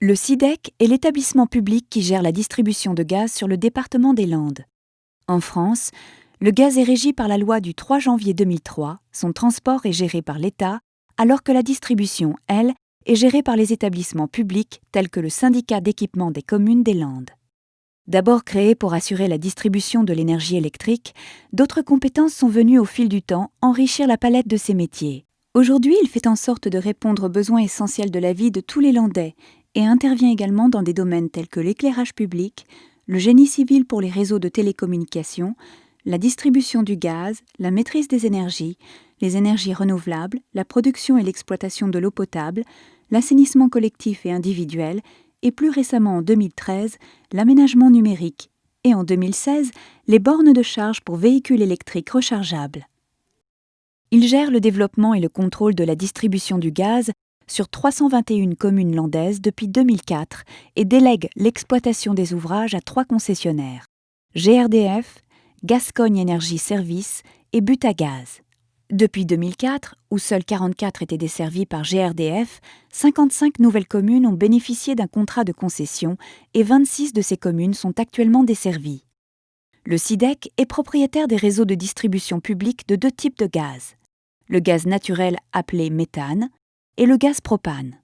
Le SIDEC est l'établissement public qui gère la distribution de gaz sur le département des Landes. En France, le gaz est régi par la loi du 3 janvier 2003, son transport est géré par l'État, alors que la distribution, elle, est gérée par les établissements publics tels que le syndicat d'équipement des communes des Landes. D'abord créé pour assurer la distribution de l'énergie électrique, d'autres compétences sont venues au fil du temps enrichir la palette de ces métiers. Aujourd'hui, il fait en sorte de répondre aux besoins essentiels de la vie de tous les Landais et intervient également dans des domaines tels que l'éclairage public, le génie civil pour les réseaux de télécommunications, la distribution du gaz, la maîtrise des énergies, les énergies renouvelables, la production et l'exploitation de l'eau potable, l'assainissement collectif et individuel, et plus récemment en 2013, l'aménagement numérique, et en 2016, les bornes de charge pour véhicules électriques rechargeables. Il gère le développement et le contrôle de la distribution du gaz sur 321 communes landaises depuis 2004 et délègue l'exploitation des ouvrages à 3 concessionnaires, GRDF, Gascogne Énergie Service et Butagaz. Depuis 2004, où seuls 44 étaient desservis par GRDF, 55 nouvelles communes ont bénéficié d'un contrat de concession et 26 de ces communes sont actuellement desservies. Le SIDEC est propriétaire des réseaux de distribution publique de 2 types de gaz, le gaz naturel appelé méthane et le gaz propane.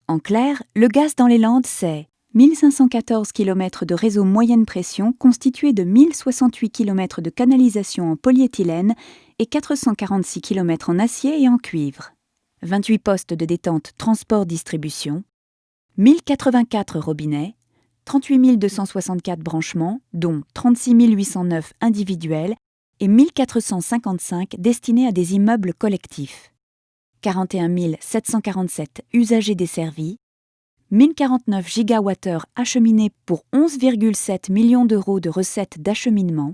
En clair, le gaz dans les Landes, c'est 1514 km de réseau moyenne pression constitué de 1068 km de canalisation en polyéthylène et 446 km en acier et en cuivre, 28 postes de détente transport-distribution, 1084 robinets, 38 264 branchements, dont 36 809 individuels et 1455 destinés à des immeubles collectifs, 41 747 usagers desservis, 1049 gigawattheures acheminés pour 11,7 millions d'euros de recettes d'acheminement,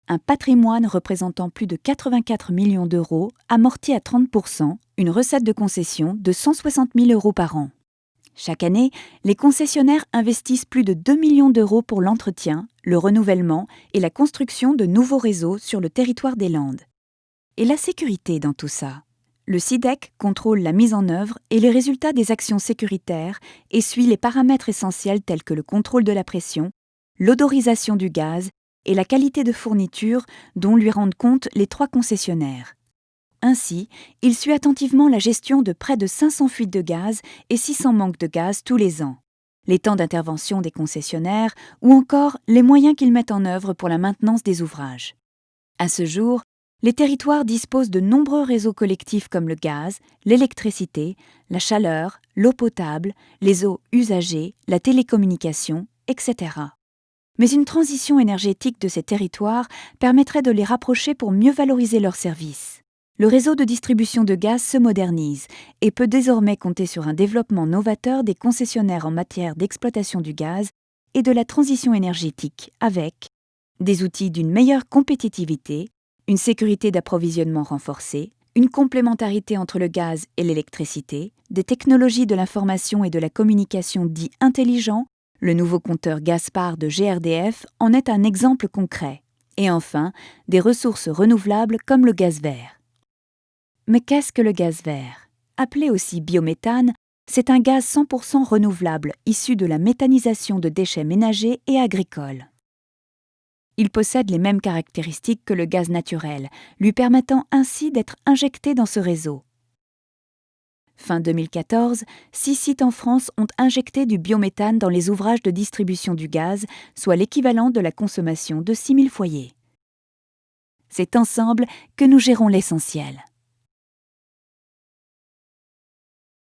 un patrimoine représentant plus de 84 millions d'euros amorti à 30%, une recette de concession de 160 000 euros par an. Chaque année, les concessionnaires investissent plus de 2 millions d'euros pour l'entretien, le renouvellement et la construction de nouveaux réseaux sur le territoire des Landes. Et la sécurité dans tout ça ? Le SIDEC contrôle la mise en œuvre et les résultats des actions sécuritaires et suit les paramètres essentiels tels que le contrôle de la pression, l'odorisation du gaz et la qualité de fourniture dont lui rendent compte les 3 concessionnaires. Ainsi, il suit attentivement la gestion de près de 500 fuites de gaz et 600 manques de gaz tous les ans, les temps d'intervention des concessionnaires ou encore les moyens qu'ils mettent en œuvre pour la maintenance des ouvrages. À ce jour, les territoires disposent de nombreux réseaux collectifs comme le gaz, l'électricité, la chaleur, l'eau potable, les eaux usagées, la télécommunication, etc. Mais une transition énergétique de ces territoires permettrait de les rapprocher pour mieux valoriser leurs services. Le réseau de distribution de gaz se modernise et peut désormais compter sur un développement novateur des concessionnaires en matière d'exploitation du gaz et de la transition énergétique avec des outils d'une meilleure compétitivité, une sécurité d'approvisionnement renforcée, une complémentarité entre le gaz et l'électricité, des technologies de l'information et de la communication dits intelligents, le nouveau compteur Gaspard de GRDF en est un exemple concret, et enfin, des ressources renouvelables comme le gaz vert. Mais qu'est-ce que le gaz vert ? Appelé aussi biométhane, c'est un gaz 100% renouvelable issu de la méthanisation de déchets ménagers et agricoles. Il possède les mêmes caractéristiques que le gaz naturel, lui permettant ainsi d'être injecté dans ce réseau. Fin 2014, 6 sites en France ont injecté du biométhane dans les ouvrages de distribution du gaz, soit l'équivalent de la consommation de 6 000 foyers. C'est ensemble que nous gérons l'essentiel.